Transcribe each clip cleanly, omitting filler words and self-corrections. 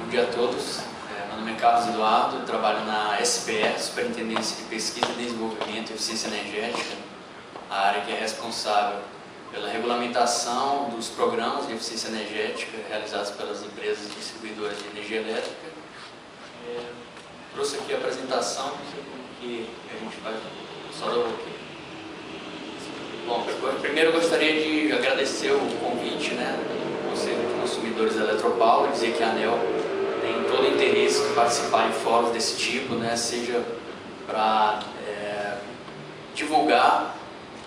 Bom dia a todos. Meu nome é Carlos Eduardo, eu trabalho na SPE, Superintendência de Pesquisa, Desenvolvimento e Eficiência Energética, a área que é responsável pela regulamentação dos programas de eficiência energética realizados pelas empresas distribuidoras de energia elétrica. Trouxe aqui a apresentação que a gente vai só dar aqui. Bom, primeiro eu gostaria de agradecer o convite, do Conselho de Consumidores da Eletropaulo, dizer que a ANEEL tem todo o interesse de participar em fóruns desse tipo, seja para divulgar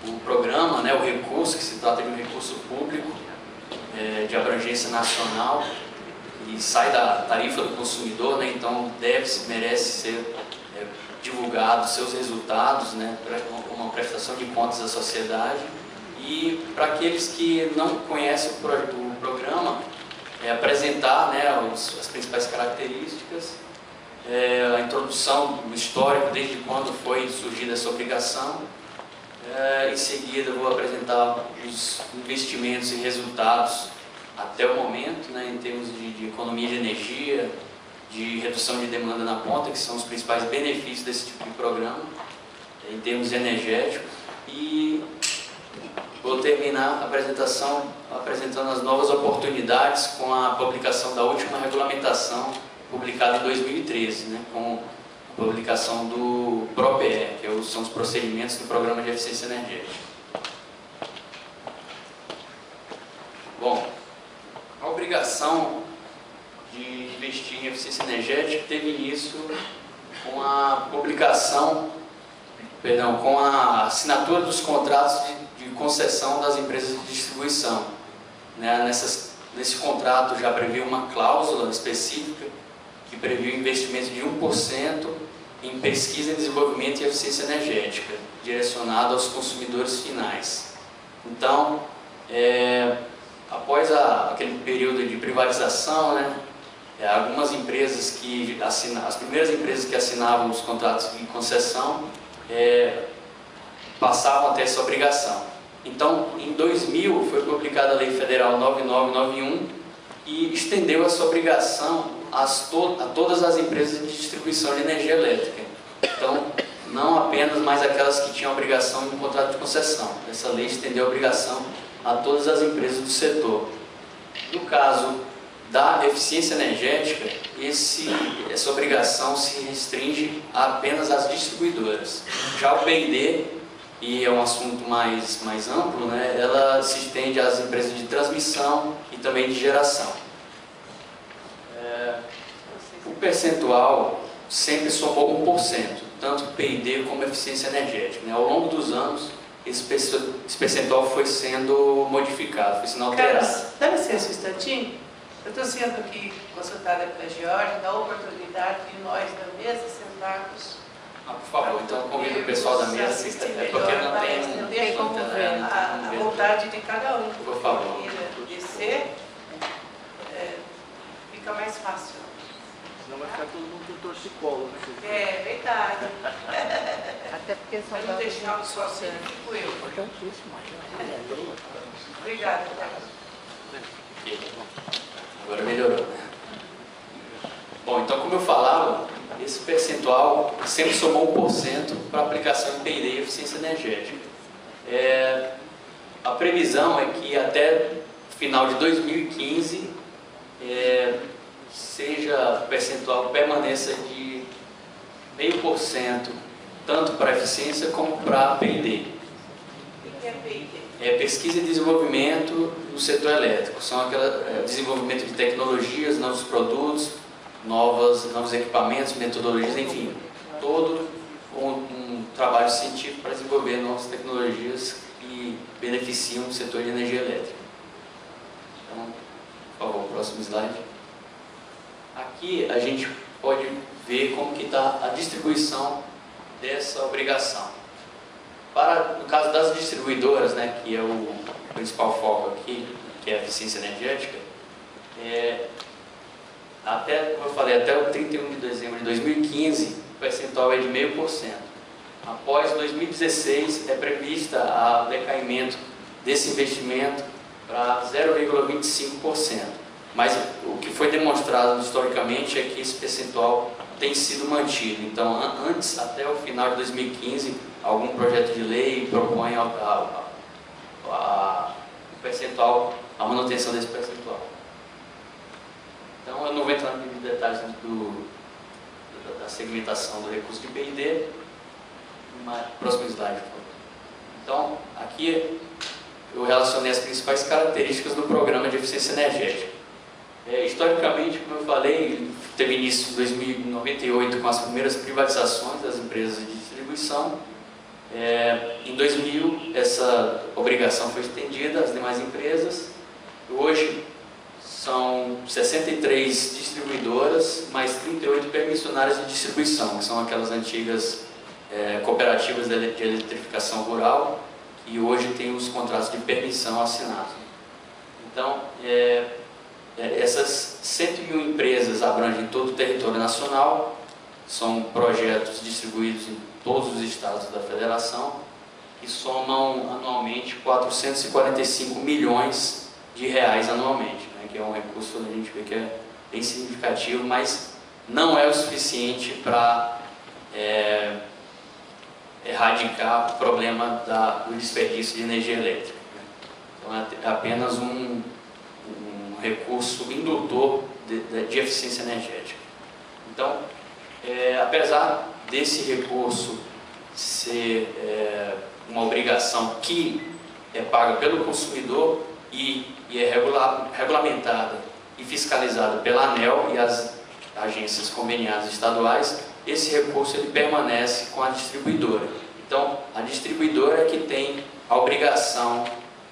o programa, o recurso, que se trata de um recurso público de abrangência nacional e sai da tarifa do consumidor, então merece ser divulgado seus resultados, uma prestação de contas à sociedade. E para aqueles que não conhecem o programa, apresentar as principais características, a introdução do histórico, desde quando foi surgida essa obrigação. Em seguida, eu vou apresentar os investimentos e resultados até o momento, em termos de economia de energia, de redução de demanda na ponta, que são os principais benefícios desse tipo de programa, em termos energéticos. E vou terminar a apresentação apresentando as novas oportunidades com a publicação da última regulamentação, publicada em 2013, com a publicação do PROPE, que são os procedimentos do Programa de Eficiência Energética. Bom, a obrigação de investir em eficiência energética teve início com a com a assinatura dos contratos de concessão das empresas de distribuição. Nesse contrato já previa uma cláusula específica que previa um investimento de 1% em pesquisa, desenvolvimento e eficiência energética, direcionado aos consumidores finais. Então, após aquele período de privatização, algumas empresas as primeiras empresas que assinavam os contratos de concessão passavam a ter essa obrigação. Então, em 2000, foi publicada a Lei Federal 9991 e estendeu essa obrigação a todas as empresas de distribuição de energia elétrica. Então, não apenas mais aquelas que tinham obrigação no contrato de concessão. Essa lei estendeu a obrigação a todas as empresas do setor. No caso da eficiência energética, essa obrigação se restringe apenas às distribuidoras. Já o P&D, e é um assunto mais amplo, ela se estende às empresas de transmissão e também de geração. O percentual sempre somou 1%, tanto P&D como eficiência energética. Ao longo dos anos, esse percentual foi sendo modificado, foi sendo alterado. Carlos, dá licença um instantinho. Eu estou sendo aqui consultada pela Georgia, dá a oportunidade de nós da mesa sentarmos. Por favor, então convido o pessoal da mesa, porque não tem como ver a vontade de cada um. Por favor. Descer, fica mais fácil. Senão vai ficar todo mundo com torcicolo. Verdade. Até porque são não deixar o sozinho, fico eu. Obrigada, Carlos. Agora melhorou, Bom, então, como eu falava, esse percentual sempre somou 1% para aplicação em P&D e eficiência energética. A previsão é que até final de 2015 o percentual permaneça de 0,5%, tanto para eficiência como para P&D. O que é P&D? Pesquisa e desenvolvimento no setor elétrico. São desenvolvimento de tecnologias, novos produtos, novos equipamentos, metodologias, enfim, todo um trabalho científico para desenvolver novas tecnologias que beneficiam o setor de energia elétrica. Então, por favor, próximo slide. Aqui a gente pode ver como que está a distribuição dessa obrigação. No caso das distribuidoras, que é o principal foco aqui, que é a eficiência energética, como eu falei, até o 31 de dezembro de 2015, o percentual é de 0,5%. Após 2016, é prevista o decaimento desse investimento para 0,25%. mas o que foi demonstrado historicamente é que esse percentual tem sido mantido. Então, antes, até o final de 2015, algum projeto de lei propõe o percentual, a manutenção desse percentual. Então, eu não vou entrar em detalhes da segmentação do recurso de P&D. Próximo slide, por favor. Então, aqui eu relacionei as principais características do programa de eficiência energética. Historicamente, como eu falei, teve início em 2098 com as primeiras privatizações das empresas de distribuição. Em 2000, essa obrigação foi estendida às demais empresas. Hoje, são 63 distribuidoras, mais 38 permissionárias de distribuição, que são aquelas antigas cooperativas de eletrificação rural, que hoje têm os contratos de permissão assinados. Então, essas 101 empresas abrangem todo o território nacional, são projetos distribuídos em todos os estados da federação e somam anualmente 445 milhões de reais anualmente, né, que é um recurso que a gente vê que é bem significativo, mas não é o suficiente para erradicar o problema do desperdício de energia elétrica. Então é apenas um recurso indutor de eficiência energética. Então, apesar desse recurso ser uma obrigação que é paga pelo consumidor e é regulamentada e fiscalizada pela ANEEL e as agências conveniadas estaduais, esse recurso ele permanece com a distribuidora. Então, a distribuidora é que tem a obrigação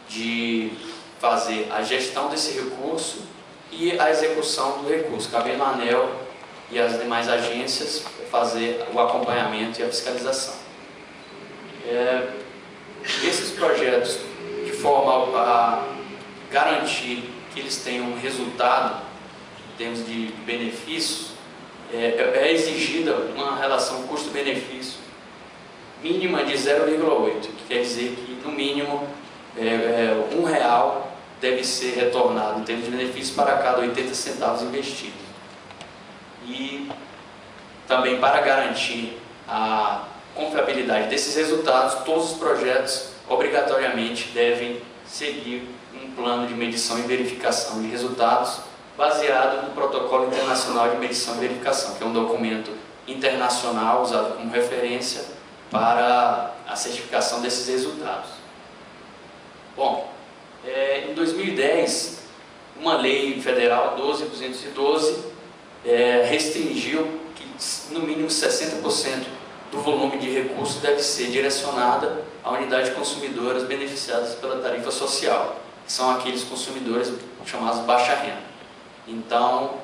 de fazer a gestão desse recurso e a execução do recurso, cabendo à ANEEL e as demais agências fazer o acompanhamento e a fiscalização. Esses projetos, de forma a garantir que eles tenham um resultado em termos de benefícios, é exigida uma relação custo-benefício mínima de 0,8, que quer dizer que, no mínimo, R$1 deve ser retornado em termos de benefícios para cada 80 centavos investidos. E também, para garantir a confiabilidade desses resultados, todos os projetos obrigatoriamente devem seguir um plano de medição e verificação de resultados baseado no Protocolo Internacional de Medição e Verificação, que é um documento internacional usado como referência para a certificação desses resultados. Bom, em 2010, uma lei federal 12.212 restringiu que no mínimo 60% do volume de recursos deve ser direcionada a unidades consumidoras beneficiadas pela tarifa social, que são aqueles consumidores chamados baixa renda. Então,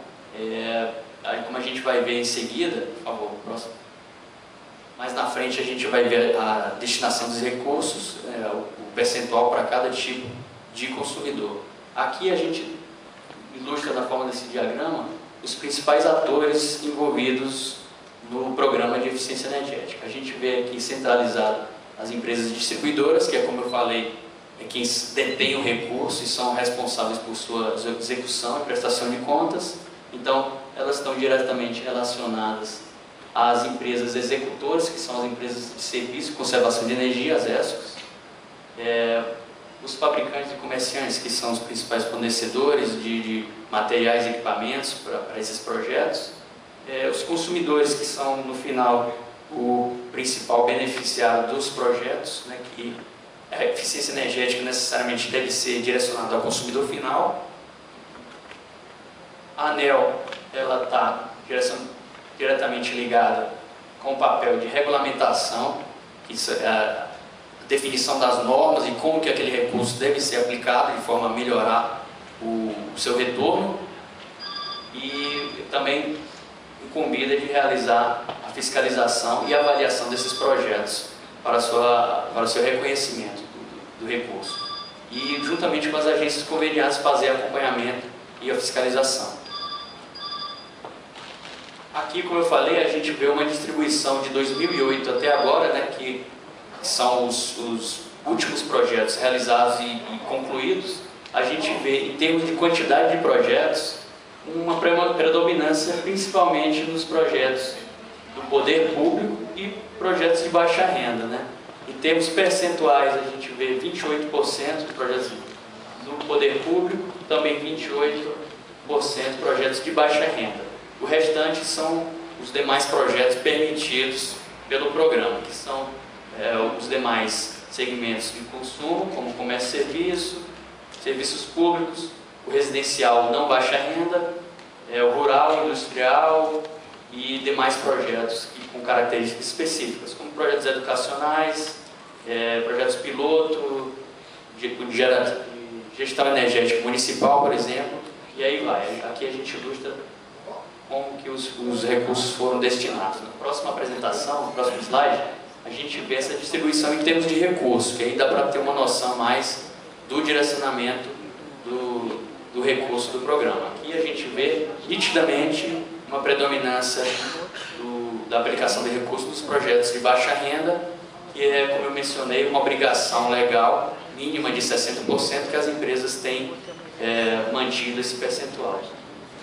aí como a gente vai ver em seguida, por favor, próximo. Mais na frente a gente vai ver a destinação dos recursos, o percentual para cada tipo de consumidor. Aqui a gente ilustra na forma desse diagrama os principais atores envolvidos no programa de eficiência energética. A gente vê aqui centralizado as empresas distribuidoras, que é, como eu falei, quem detém o recurso e são responsáveis por sua execução e prestação de contas. Então, elas estão diretamente relacionadas às empresas executoras, que são as empresas de serviço, conservação de energia, as ESCOs, os fabricantes e comerciantes, que são os principais fornecedores de materiais e equipamentos para esses projetos, os consumidores, que são, no final, o principal beneficiário dos projetos, né, que a eficiência energética necessariamente deve ser direcionada ao consumidor final. A ANEEL está diretamente ligada com o papel de regulamentação, que é a definição das normas e como que aquele recurso deve ser aplicado de forma a melhorar o seu retorno, e também incumbida de realizar a fiscalização e avaliação desses projetos para o seu reconhecimento do recurso. E, juntamente com as agências conveniadas, fazer acompanhamento e a fiscalização. Aqui, como eu falei, a gente vê uma distribuição de 2008 até agora, né, que são os últimos projetos realizados e concluídos. A gente vê, em termos de quantidade de projetos, predominância principalmente nos projetos do poder público e projetos de baixa renda, né? Em termos percentuais, a gente vê 28% de projetos do poder público, também 28% projetos de baixa renda. O restante são os demais projetos permitidos pelo programa, que são os demais segmentos de consumo, como comércio e serviço, serviços públicos, o residencial não baixa renda, o rural, industrial e demais projetos com características específicas, como projetos educacionais, projetos piloto, de gestão energética municipal, por exemplo, e aí vai. Aqui a gente ilustra como que os recursos foram destinados. Na próxima apresentação, no próximo slide, a gente vê essa distribuição em termos de recursos, que aí dá para ter uma noção mais do direcionamento do recurso do programa. Aqui a gente vê nitidamente uma predominância da aplicação de recursos nos projetos de baixa renda, que é, como eu mencionei, uma obrigação legal mínima de 60% que as empresas têm mantido esse percentual.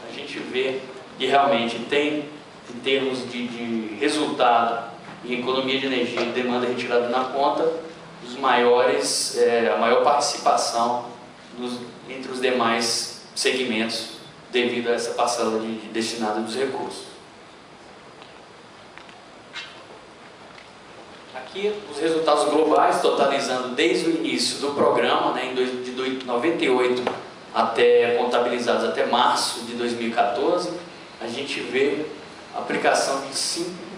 A gente vê que realmente tem, em termos de resultado em economia de energia e demanda retirada na conta, a maior participação entre os demais segmentos devido a essa parcela destinada dos recursos. Aqui os resultados globais, totalizando desde o início do programa, né, de 98 contabilizados até março de 2014, a gente vê a aplicação de 5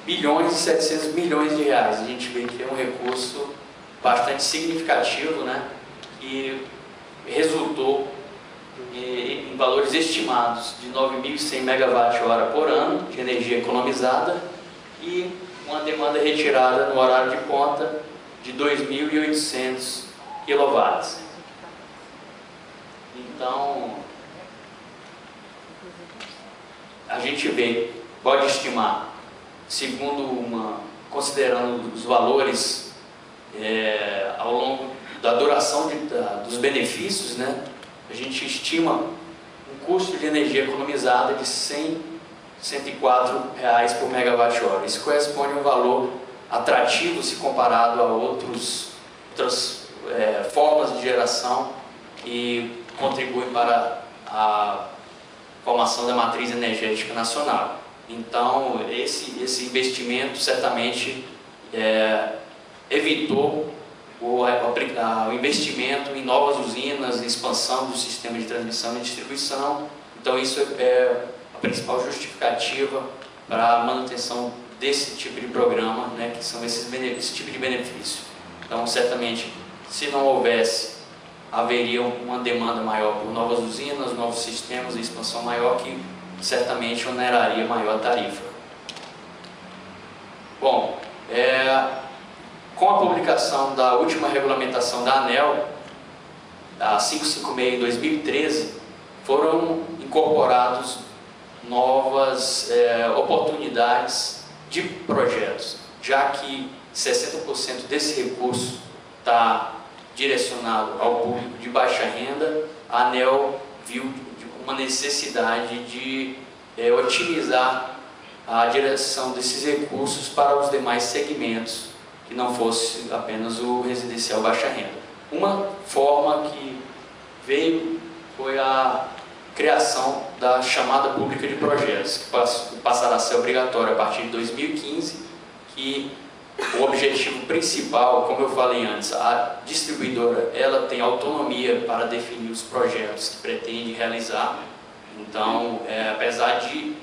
bilhões e 700 milhões de reais. A gente vê que é um recurso bastante significativo, né, e resultou em valores estimados de 9.100 MWh por ano de energia economizada e uma demanda retirada no horário de ponta de 2.800 kW. Então, a gente pode estimar, considerando os valores ao longo da duração dos benefícios, né, a gente estima um custo de energia economizada de 104 reais por megawatt-hora. Isso corresponde a um valor atrativo se comparado a outras formas de geração e contribuem para a formação da matriz energética nacional. Então, esse investimento certamente evitou o investimento em novas usinas, em expansão do sistema de transmissão e distribuição. Então, isso é a principal justificativa para a manutenção desse tipo de programa, né, que são esse tipo de benefício. Então, certamente, se não houvesse, haveria uma demanda maior por novas usinas, novos sistemas de expansão maior, que certamente oneraria maior a tarifa. Bom, com a publicação da última regulamentação da ANEEL, a 556 em 2013, foram incorporados novas oportunidades de projetos, já que 60% desse recurso está direcionado ao público de baixa renda. A ANEEL viu uma necessidade de otimizar a direção desses recursos para os demais segmentos, que não fosse apenas o residencial baixa renda. Uma forma que veio foi a criação da chamada pública de projetos, que passará a ser obrigatória a partir de 2015, que o objetivo principal, como eu falei antes, a distribuidora ela tem autonomia para definir os projetos que pretende realizar. Então, apesar de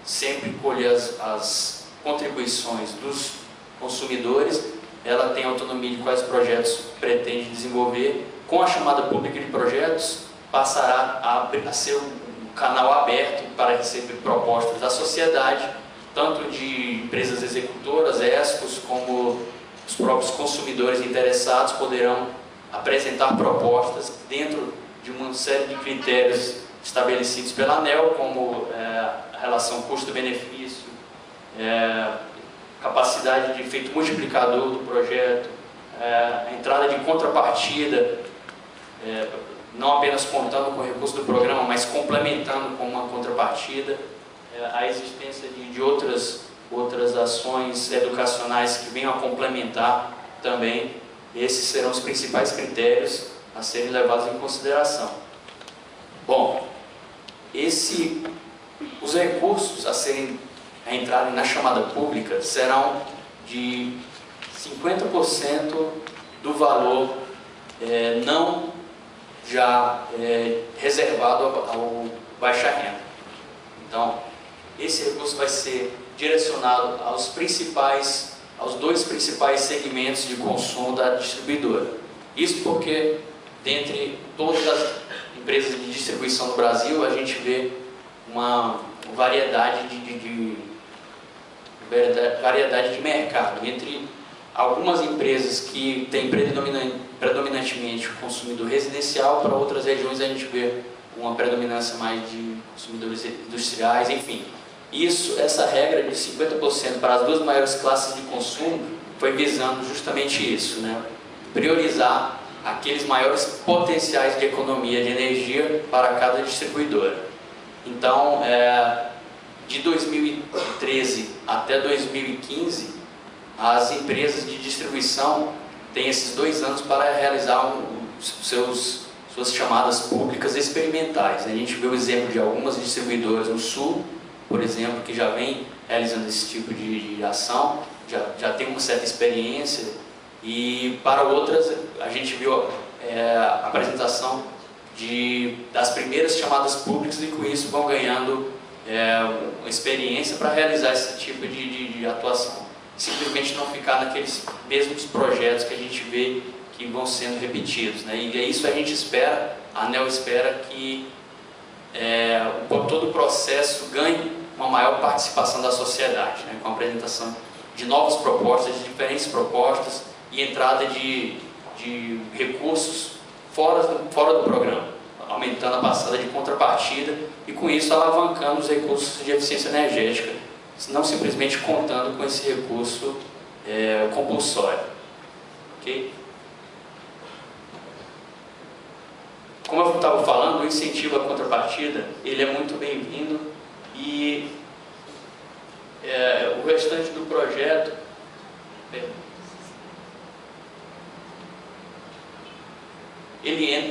sempre colher as contribuições dos consumidores, ela tem autonomia de quais projetos pretende desenvolver. Com a chamada pública de projetos, passará a ser um canal aberto para receber propostas da sociedade, tanto de empresas executoras, ESCOs, como os próprios consumidores interessados poderão apresentar propostas dentro de uma série de critérios estabelecidos pela ANEEL, como a relação custo-benefício, capacidade de efeito multiplicador do projeto, a entrada de contrapartida não apenas contando com o recurso do programa, mas complementando com uma contrapartida, a existência de outras ações educacionais que venham a complementar também. Esses serão os principais critérios a serem levados em consideração. Bom, os recursos a entrarem na chamada pública serão de 50% do valor não já reservado ao baixa renda. Então, esse recurso vai ser direcionado aos dois principais segmentos de consumo da distribuidora. Isso porque, dentre todas as empresas de distribuição do Brasil, a gente vê uma variedade de mercado. Entre algumas empresas que têm predominantemente o consumidor residencial, para outras regiões a gente vê uma predominância mais de consumidores industriais, enfim. Essa regra de 50% para as duas maiores classes de consumo foi visando justamente isso, né? Priorizar aqueles maiores potenciais de economia de energia para cada distribuidora. Então, de 2013 até 2015, as empresas de distribuição têm esses 2 anos para realizar suas chamadas públicas experimentais. A gente vê o exemplo de algumas distribuidoras no Sul, por exemplo, que já vem realizando esse tipo de ação, já tem uma certa experiência, e para outras a gente viu a apresentação das primeiras chamadas públicas, e com isso vão ganhando experiência para realizar esse tipo de atuação. Simplesmente não ficar naqueles mesmos projetos que a gente vê que vão sendo repetidos, né? E é isso que a gente espera, a ANEEL espera que todo o processo ganhe uma maior participação da sociedade, né? Com a apresentação de novas propostas, de diferentes propostas e entrada de recursos fora do programa, aumentando a passada de contrapartida e com isso alavancando os recursos de eficiência energética, não simplesmente contando com esse recurso compulsório. Okay? Como eu estava falando, o incentivo à contrapartida ele é muito bem-vindo e o restante do projeto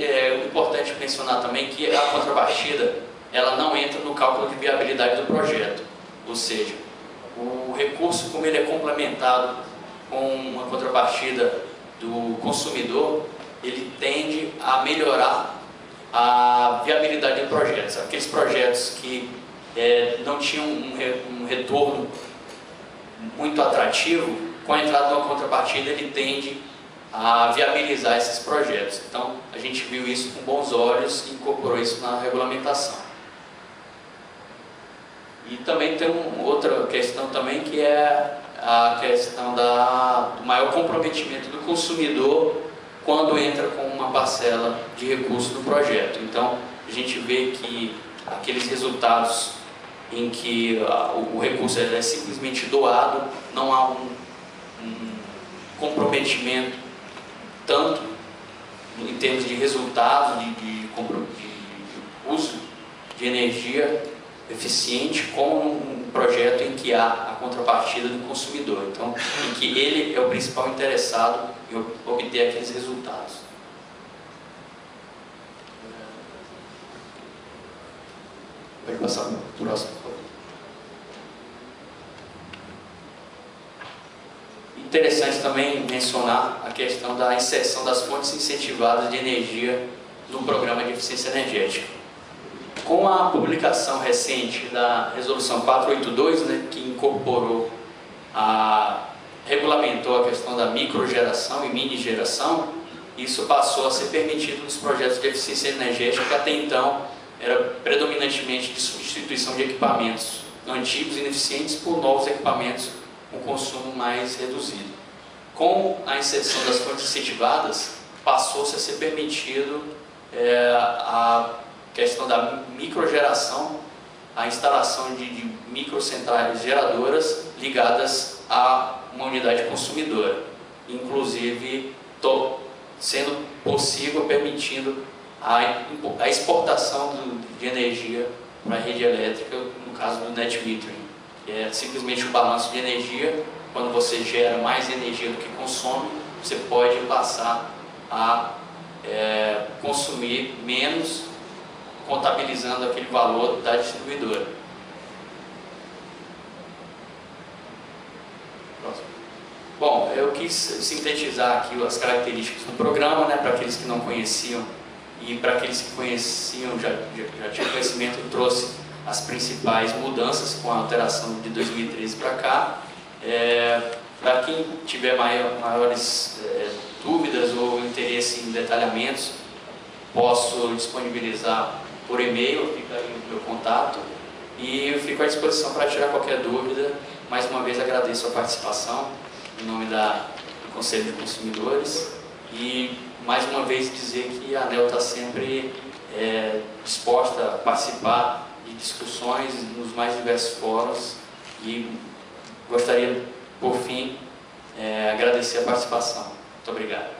é importante mencionar também que a contrapartida ela não entra no cálculo de viabilidade do projeto, ou seja, o recurso, como ele é complementado com uma contrapartida do consumidor, ele tende a melhorar a viabilidade de projetos. Aqueles projetos que não tinham um retorno muito atrativo, com a entrada de uma contrapartida ele tende a viabilizar esses projetos. Então a gente viu isso com bons olhos e incorporou isso na regulamentação. E também tem outra questão também, que é a questão do maior comprometimento do consumidor quando entra com uma parcela de recurso do projeto. Então a gente vê que aqueles resultados em que o recurso é simplesmente doado, não há um comprometimento tanto em termos de resultado, de uso de energia eficiente, como um projeto em que há a contrapartida do consumidor. Então, em que ele é o principal interessado em obter aqueles resultados. Pode passar para o próximo. Interessante também mencionar a questão da inserção das fontes incentivadas de energia no programa de eficiência energética. Com a publicação recente da Resolução 482, né, que incorporou, regulamentou a questão da microgeração e mini-geração, isso passou a ser permitido nos projetos de eficiência energética, que até então era predominantemente de substituição de equipamentos antigos e ineficientes por novos equipamentos com consumo mais reduzido. Com a inserção das fontes incentivadas, passou-se a ser permitido a questão da microgeração, a instalação de microcentrales geradoras ligadas a uma unidade consumidora, inclusive sendo possível, permitindo a exportação de energia para a rede elétrica, no caso do net metering, que é simplesmente o balanço de energia. Quando você gera mais energia do que consome, você pode passar a consumir menos, contabilizando aquele valor da distribuidora. Próximo. Bom, eu quis sintetizar aqui as características do programa, né, para aqueles que não conheciam, e para aqueles que conheciam, já tinham conhecimento, eu trouxe as principais mudanças com a alteração de 2013 para cá. Para quem tiver maiores dúvidas ou interesse em detalhamentos, posso disponibilizar por e-mail, fica aí o meu contato, e eu fico à disposição para tirar qualquer dúvida. Mais uma vez agradeço a participação em nome do Conselho de Consumidores, e mais uma vez dizer que a ANEEL está sempre disposta a participar de discussões nos mais diversos fóruns, e gostaria, por fim, agradecer a participação. Muito obrigado.